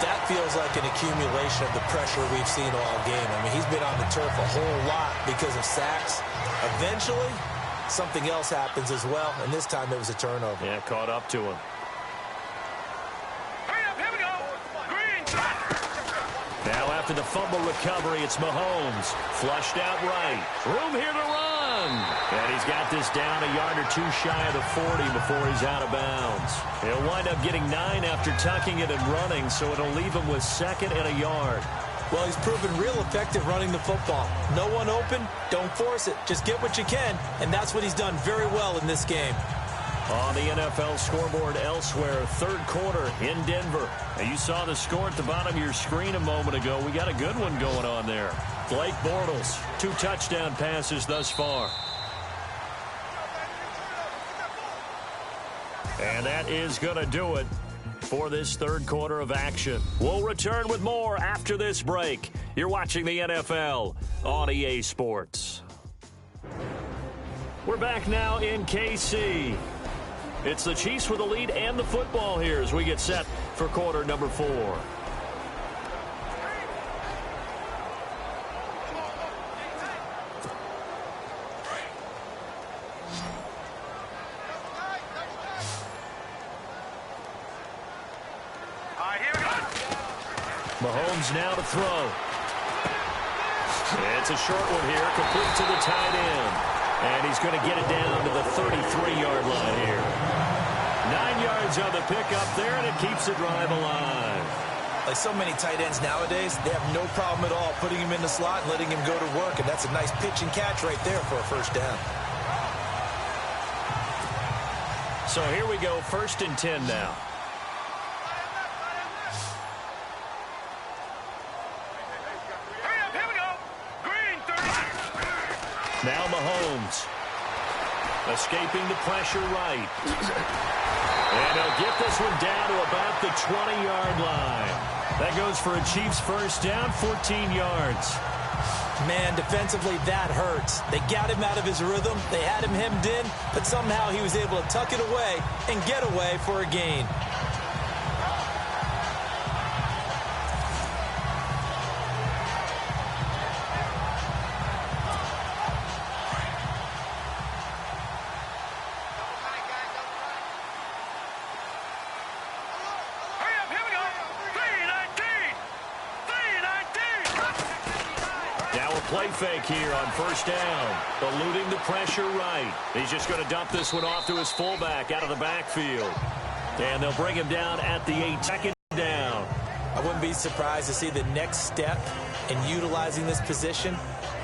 That feels like an accumulation of the pressure we've seen all game. I mean, he's been on the turf a whole lot because of sacks. Eventually, something else happens as well, and this time it was a turnover. Yeah, caught up to him. Here we go. Green. Now after the fumble recovery, it's Mahomes. Flushed out right. Room here to run. And he's got this down a yard or 2 shy of the 40 before he's out of bounds. He'll wind up getting 9 after tucking it and running, so it'll leave him with 2nd and a yard. Well, he's proven real effective running the football. No one open, don't force it. Just get what you can, and that's what he's done very well in this game. On the NFL scoreboard elsewhere, 3rd quarter in Denver. Now, you saw the score at the bottom of your screen a moment ago. We got a good one going on there. Blake Bortles, 2 touchdown passes thus far. And that is going to do it for this 3rd quarter of action. We'll return with more after this break. You're watching the NFL on EA Sports. We're back now in KC. It's the Chiefs with the lead and the football here as we get set for quarter number 4. Mahomes now to throw. It's a short one here, complete to the tight end. And he's going to get it down to the 33-yard line here. 9 yards on the pickup there, and it keeps the drive alive. Like so many tight ends nowadays, they have no problem at all putting him in the slot and letting him go to work, and that's a nice pitch and catch right there for a first down. So here we go, 1st and 10 now. Now Mahomes, escaping the pressure right. And he'll get this one down to about the 20-yard line. That goes for a Chiefs first down, 14 yards. Man, defensively, that hurts. They got him out of his rhythm. They had him hemmed in, but somehow he was able to tuck it away and get away for a gain. Play fake here on first down. Eluding the pressure right. He's just going to dump this one off to his fullback out of the backfield. And they'll bring him down at the 8. 2nd down. I wouldn't be surprised to see the next step in utilizing this position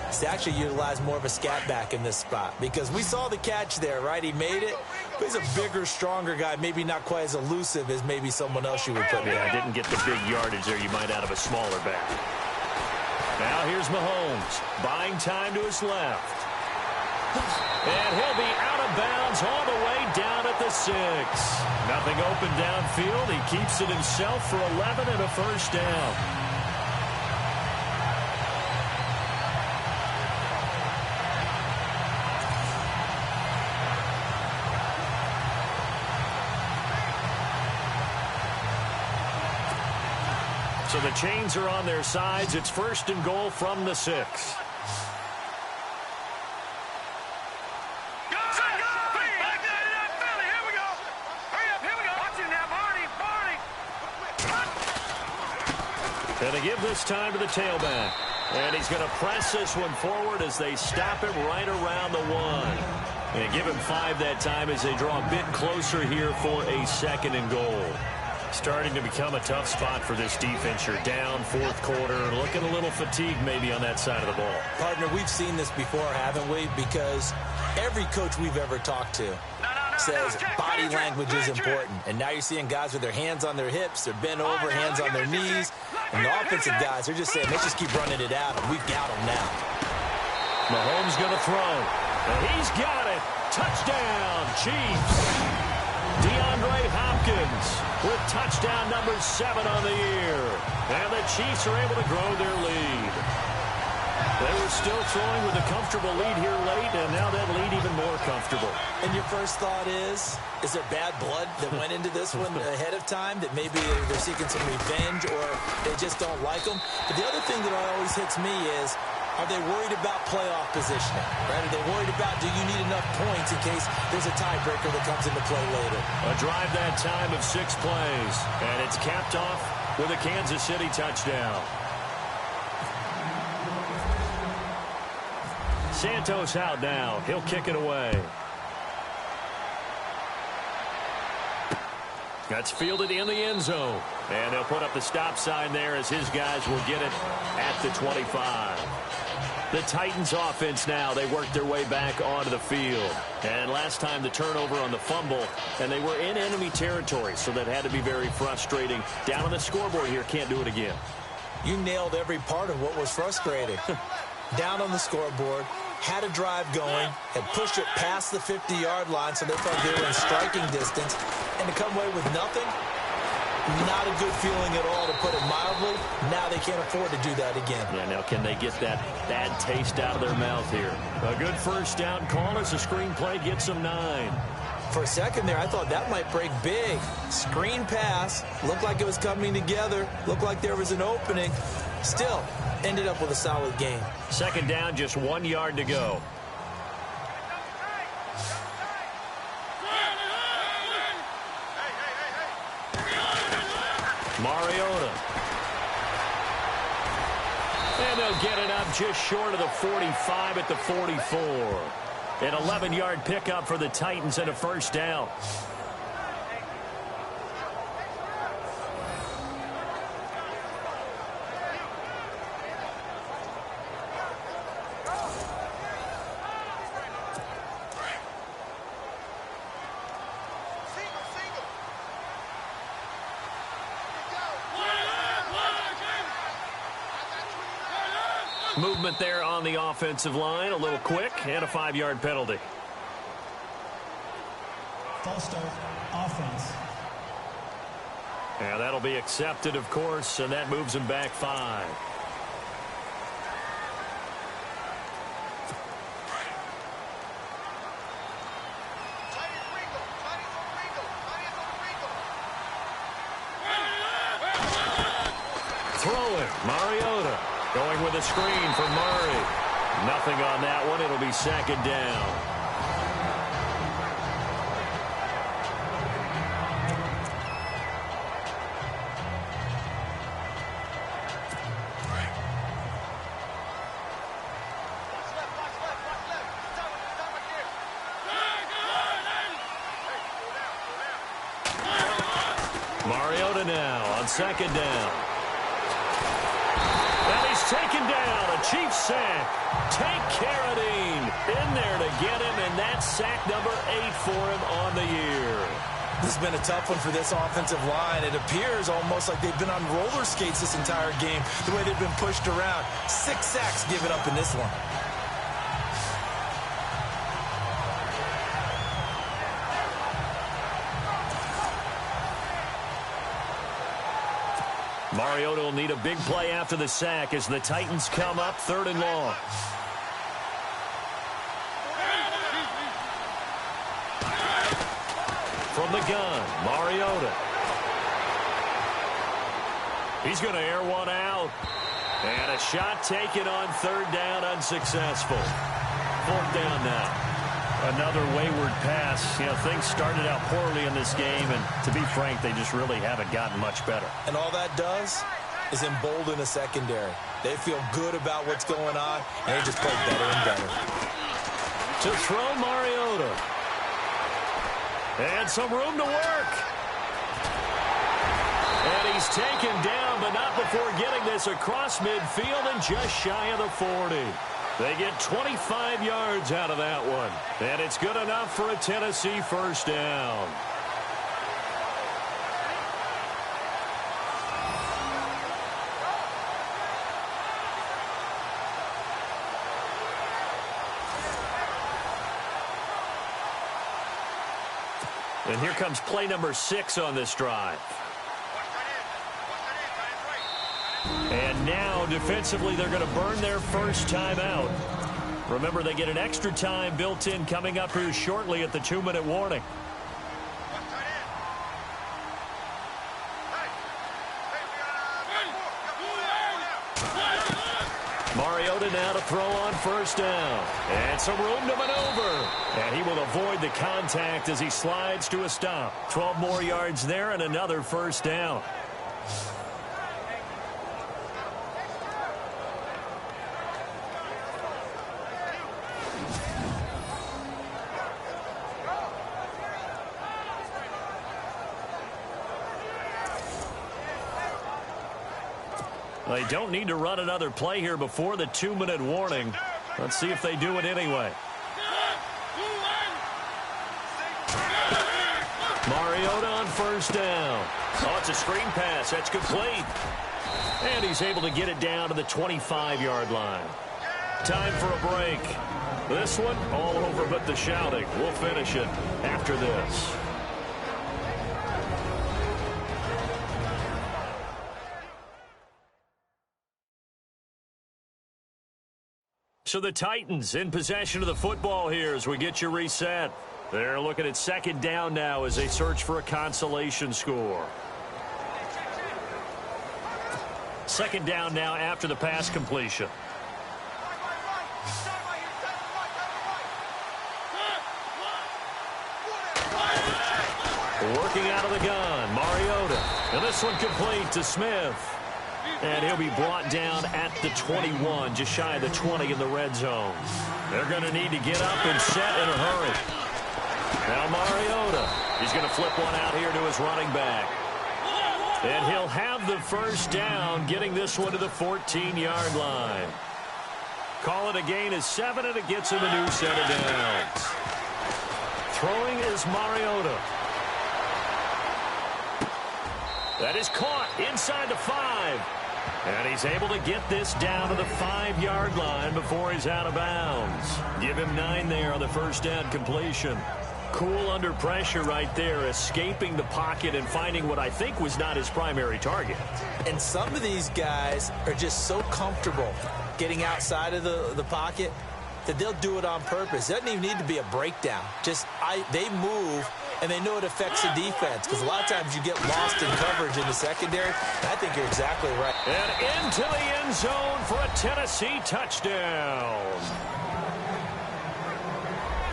is to actually utilize more of a scat back in this spot. Because we saw the catch there, right? He made it. But he's a bigger, stronger guy. Maybe not quite as elusive as maybe someone else you would put there. Yeah, didn't get the big yardage there you might out of a smaller back. Now here's Mahomes, buying time to his left. And he'll be out of bounds all the way down at the 6. Nothing open downfield. He keeps it himself for 11 and a first down. So the chains are on their sides. It's 1st and goal from the 6. And they give this time to the tailback. And he's going to press this one forward as they stop him right around the 1. And give him 5 that time as they draw a bit closer here for a 2nd and goal. Starting to become a tough spot for this defense. You're down 4th quarter, looking a little fatigued maybe on that side of the ball. Partner, we've seen this before, haven't we? Because every coach we've ever talked to says body language is important. And now you're seeing guys with their hands on their hips, they're bent over, hands on their knees. And the offensive guys, they're just saying, let's just keep running it at them. We've got them now. Mahomes going to throw. And he's got it. Touchdown, Chiefs. DeAndre Hopkins with touchdown number 7 on the year. And the Chiefs are able to grow their lead. They were still throwing with a comfortable lead here late, and now that lead even more comfortable. And your first thought is there bad blood that went into this one ahead of time, that maybe they're seeking some revenge or they just don't like them? But the other thing that always hits me is, are they worried about playoff positioning? Right? Are they worried about, do you need enough points in case there's a tiebreaker that comes into play later? A drive that time of 6 plays, and it's capped off with a Kansas City touchdown. Santos out now. He'll kick it away. That's fielded in the end zone. And he'll put up the stop sign there as his guys will get it at the 25. The Titans offense now, they worked their way back onto the field. And last time the turnover on the fumble, and they were in enemy territory, so that had to be very frustrating. Down on the scoreboard here, can't do it again. You nailed every part of what was frustrating. Down on the scoreboard, had a drive going, had pushed it past the 50-yard line, so they thought they were in striking distance, and to come away with nothing, not a good feeling at all, to put it mildly. Now they can't afford to do that again. Yeah, now can they get that bad taste out of their mouth here? A good first down call as the screen play gets them 9. For a second there, I thought that might break big. Screen pass, looked like it was coming together, looked like there was an opening. Still, ended up with a solid game. Second down, just 1 yard to go. Mariota. And they'll get it up just short of the 45 at the 44. An 11-yard pickup for the Titans and a first down. Movement there on the offensive line, a little quick, and a 5-yard penalty. False start, offense. And that'll be accepted, of course, and that moves him back 5. Throwing, Mariota. Going with a screen for Murray. Nothing on that one. It'll be second down. Mariota now on second down. Taken down, a Chiefs sack. Tank Carradine in there to get him, and that's sack number 8 for him on the year. This has been a tough one for this offensive line. It appears almost like they've been on roller skates this entire game, the way they've been pushed around. 6 sacks given up in this one. Mariota will need a big play after the sack as the Titans come up 3rd and long. From the gun, Mariota. He's going to air one out. And a shot taken on 3rd down, unsuccessful. 4th down now. Another wayward pass. You know, things started out poorly in this game, and to be frank, they just really haven't gotten much better. And all that does is embolden a secondary. They feel good about what's going on, and they just play better and better. To throw, Mariota. And some room to work. And he's taken down, but not before getting this across midfield and just shy of the 40. They get 25 yards out of that one. And it's good enough for a Tennessee first down. And here comes play number 6 on this drive. And now, defensively, they're going to burn their first time out. Remember, they get an extra time built in coming up here shortly at the 2-minute warning. Mariota now to throw on first down. And some room to maneuver. And he will avoid the contact as he slides to a stop. 12 more yards there and another first down. They don't need to run another play here before the 2-minute warning. Let's see if they do it anyway. Mariota on first down. Oh, it's a screen pass. That's complete. And he's able to get it down to the 25-yard line. Time for a break. This one, all over but the shouting. We'll finish it after this. So the Titans in possession of the football here as we get you reset. They're looking at second down now as they search for a consolation score. Second down now after the pass completion. Working out of the gun, Mariota. And this one complete to Smith. And he'll be brought down at the 21, just shy of the 20 in the red zone. They're going to need to get up and set in a hurry. Now Mariota, he's going to flip one out here to his running back. And he'll have the first down, getting this one to the 14-yard line. Call it a gain of 7, and it gets him a new set of downs. Throwing is Mariota. That is caught inside the 5. And he's able to get this down to the 5-yard line before he's out of bounds. Give him 9 there on the first down completion. Cool under pressure right there, escaping the pocket and finding what I think was not his primary target. And some of these guys are just so comfortable getting outside of the pocket that they'll do it on purpose. It doesn't even need to be a breakdown. They move, and they know it affects the defense, because a lot of times you get lost in coverage in the secondary. And I think you're exactly right. And into the end zone for a Tennessee touchdown.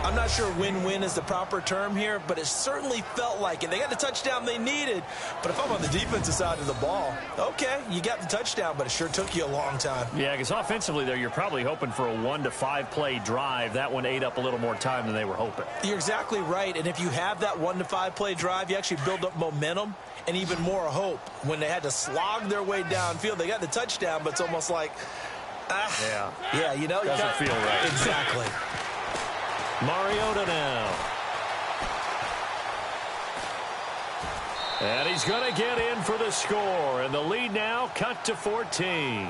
I'm not sure win-win is the proper term here, but it certainly felt like it. They got the touchdown they needed, but if I'm on the defensive side of the ball, okay, you got the touchdown, but it sure took you a long time. Yeah, because offensively there, you're probably hoping for a 1 to 5 play drive. That one ate up a little more time than they were hoping. You're exactly right, and if you have that 1 to 5 play drive, you actually build up momentum and even more hope. When they had to slog their way downfield, they got the touchdown, but it's almost like, yeah, you know, doesn't feel right. Exactly. Mariota now. And he's going to get in for the score. And the lead now cut to 14.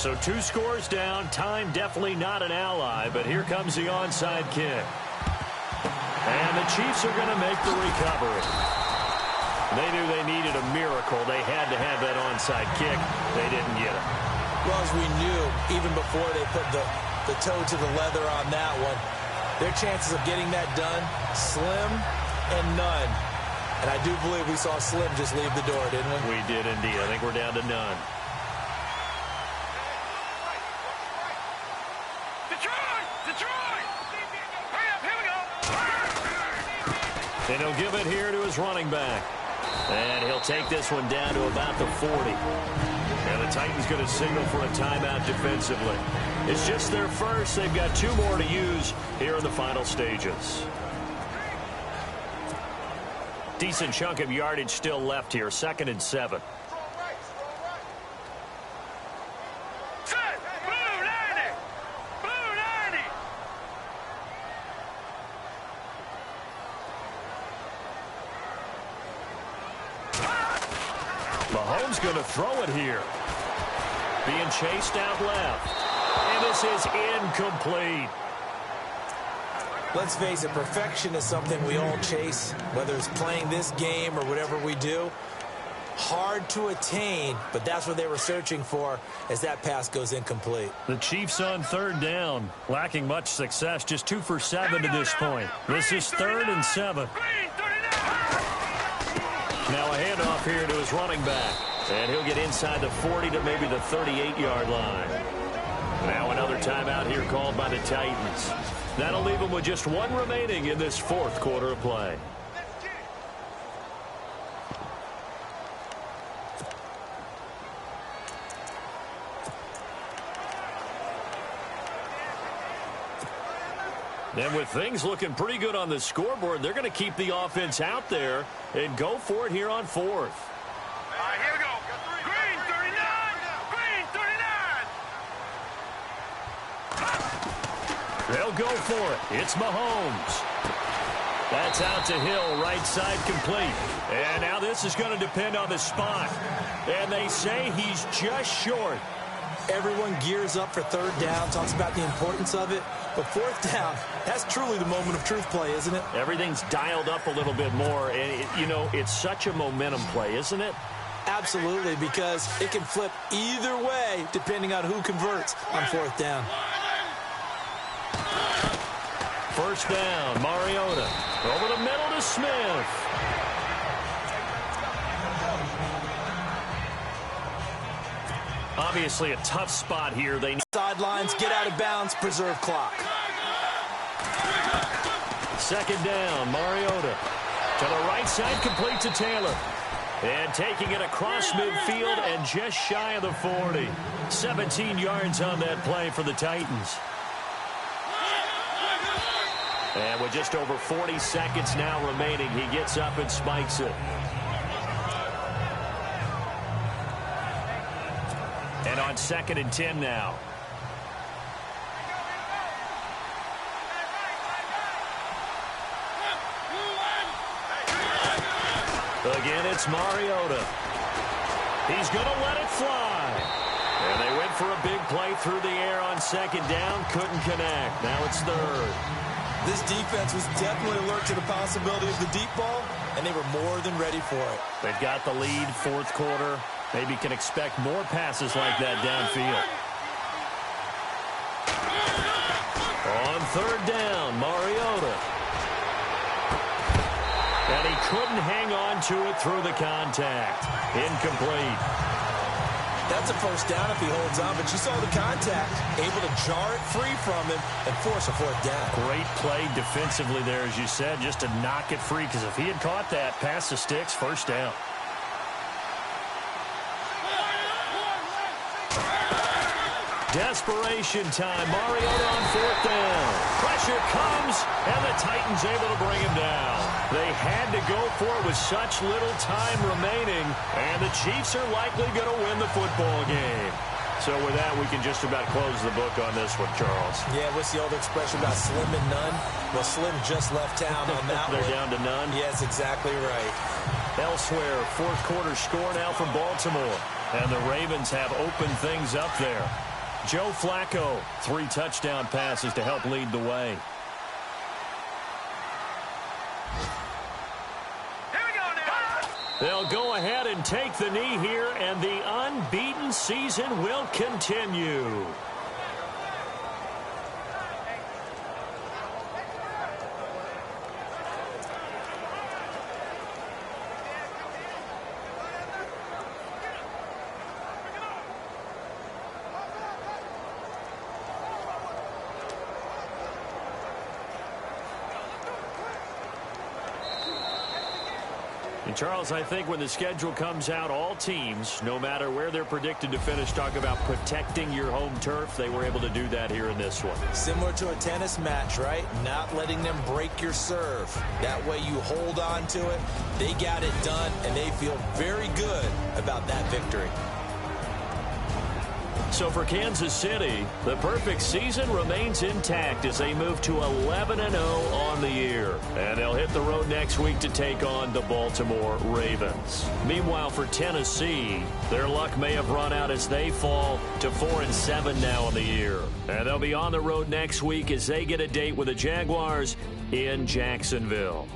So 2 scores down. Time definitely not an ally, but here comes the onside kick. And the Chiefs are going to make the recovery. They knew they needed a miracle. They had to have that onside kick. They didn't get it. Well, as we knew, even before they put the toe to the leather on that one, their chances of getting that done, slim and none. And I do believe we saw Slim just leave the door, didn't we? We did indeed. I think we're down to none. Detroit! Detroit! Hurry up, here we go! And he'll give it here to his running back. And he'll take this one down to about the 40. And the Titans going to signal for a timeout defensively. It's just their first. They've got 2 more to use here in the final stages. Decent chunk of yardage still left here. 2nd and 7. Set! Blue 90! Blue 90! Mahomes going to throw it here. Being chased out left. And this is incomplete. Let's face it, perfection is something we all chase, whether it's playing this game or whatever we do. Hard to attain, but that's what they were searching for as that pass goes incomplete. The Chiefs on 3rd down, lacking much success, just 2 for 7 to this point. This is 3rd and 7. Now a handoff here to his running back. And he'll get inside the 40 to maybe the 38-yard line. Now another timeout here called by the Titans. That'll leave them with just 1 remaining in this 4th quarter of play. And with things looking pretty good on the scoreboard, they're going to keep the offense out there and go for it here on 4th. All right, here we go. Green 39! Green 39! They'll go for it. It's Mahomes. That's out to Hill, right side complete. And now this is going to depend on the spot. And they say he's just short. Everyone gears up for 3rd down, talks about the importance of it. But 4th down, that's truly the moment of truth play, isn't it? Everything's dialed up a little bit more. And, you know, it's such a momentum play, isn't it? Absolutely, because it can flip either way depending on who converts on 4th down. 1st down, Mariota. Over the middle to Smith. Obviously a tough spot here. They need Sidelines, get out of bounds, preserve clock. 2nd down, Mariota. To the right side, complete to Taylor. And taking it across midfield and just shy of the 40. 17 yards on that play for the Titans. And with just over 40 seconds now remaining, he gets up and spikes it. And on 2nd and 10 now. Again, it's Mariota. He's going to let it fly. And they went for a big play through the air on 2nd down. Couldn't connect. Now it's 3rd. This defense was definitely alert to the possibility of the deep ball, and they were more than ready for it. They've got the lead, 4th quarter. Maybe can expect more passes like that downfield. On 3rd down, Mariota. And he couldn't hang on to it through the contact. Incomplete. That's a 1st down if he holds on, but you saw the contact, able to jar it free from him and force a 4th down. Great play defensively there, as you said, just to knock it free, because if he had caught that, pass the sticks, 1st down. Desperation time. Mariota on 4th down. Pressure comes, and the Titans able to bring him down. They had to go for it with such little time remaining, and the Chiefs are likely going to win the football game. So with that, we can just about close the book on this one, Charles. Yeah, what's the old expression about slim and none? Well, Slim just left town on that They're one. down to none? Yes, exactly right. Elsewhere, 4th quarter score now from Baltimore. And the Ravens have opened things up there. Joe Flacco, 3 touchdown passes to help lead the way. Here we go now. They'll go ahead and take the knee here, and the unbeaten season will continue. And Charles, I think when the schedule comes out, all teams, no matter where they're predicted to finish, talk about protecting your home turf. They were able to do that here in this one. Similar to a tennis match, right? Not letting them break your serve. That way you hold on to it. They got it done, and they feel very good about that victory. So for Kansas City, the perfect season remains intact as they move to 11-0 on the year. And they'll hit the road next week to take on the Baltimore Ravens. Meanwhile, for Tennessee, their luck may have run out as they fall to 4-7 now on the year. And they'll be on the road next week as they get a date with the Jaguars in Jacksonville.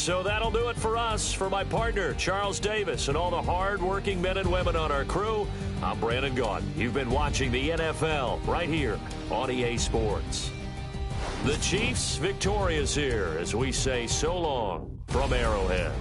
So that'll do it for us. For my partner, Charles Davis, and all the hard-working men and women on our crew, I'm Brandon Gaudin. You've been watching the NFL right here on EA Sports. The Chiefs victorious here as we say so long from Arrowhead.